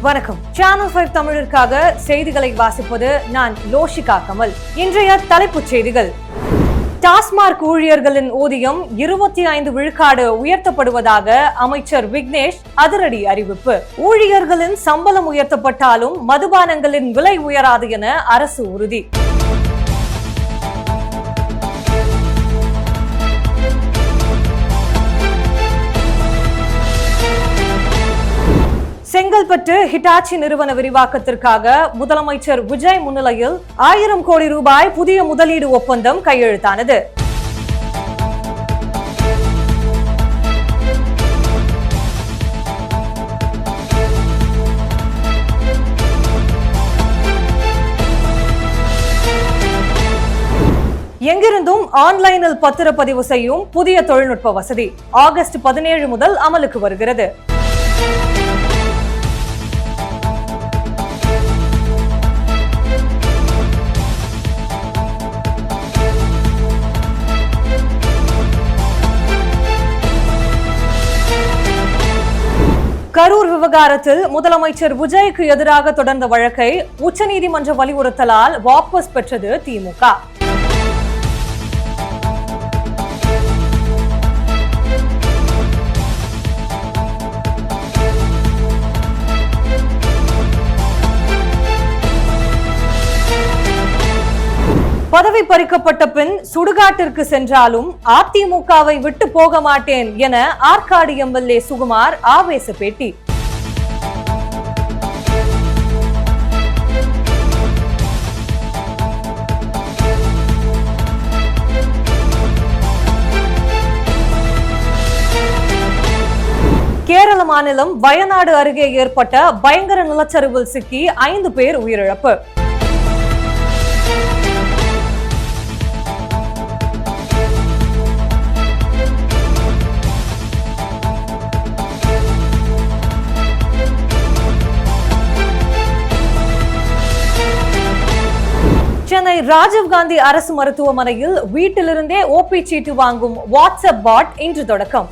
வணக்கம். சேனல் 5 தமிழிற்காக செய்திகளை வாசிப்பது நான் லோஷிகா கமல். இன்றைய தலைப்புச் செய்திகள். டாஸ்மாக் ஊழியர்களின் ஊதியம் 25 விழுக்காடு உயர்த்தப்படுவதாக அமைச்சர் விக்னேஷ் அதிரடி அறிவிப்பு. ஊழியர்களின் சம்பளம் உயர்த்தப்பட்டாலும் மதுபானங்களின் விலை உயராது என அரசு உறுதி. செங்கல்பட்டு ஹிட்டாச்சி நிறுவன விரிவாக்கத்திற்காக முதலமைச்சர் விஜய் முன்னிலையில் 1000 கோடி ரூபாய் புதிய முதலீடு ஒப்பந்தம் கையெழுத்தானது. எங்கிருந்தும் ஆன்லைனில் பத்திரப்பதிவு செய்யும் புதிய தொழில்நுட்ப வசதி ஆகஸ்ட் 17 முதல் அமலுக்கு வருகிறது. கரூர் விவகாரத்தில் முதலமைச்சர் விஜய்க்கு எதிராக தொடர்ந்த வழக்கை உச்சநீதிமன்ற வலியுறுத்தலால் வாபஸ் பெற்றது திமுக. பதவி பறிக்கப்பட்ட பின் சுடுகாட்டிற்கு சென்றாலும் அதிமுகவை விட்டு போக மாட்டேன் என ஆற்காடு எம்எல்ஏ சுகுமார் ஆவேச பேட்டி. கேரள மாநிலம் வயநாடு அருகே ஏற்பட்ட பயங்கர நிலச்சரிவில் சிக்கி 5 பேர் உயிரிழப்பு. சென்னை ராஜீவ்காந்தி அரசு மருத்துவமனையில் வீட்டிலிருந்தே ஓபி சீட்டு வாங்கும் வாட்ஸ்அப் பாட் இன்று தொடக்கம்.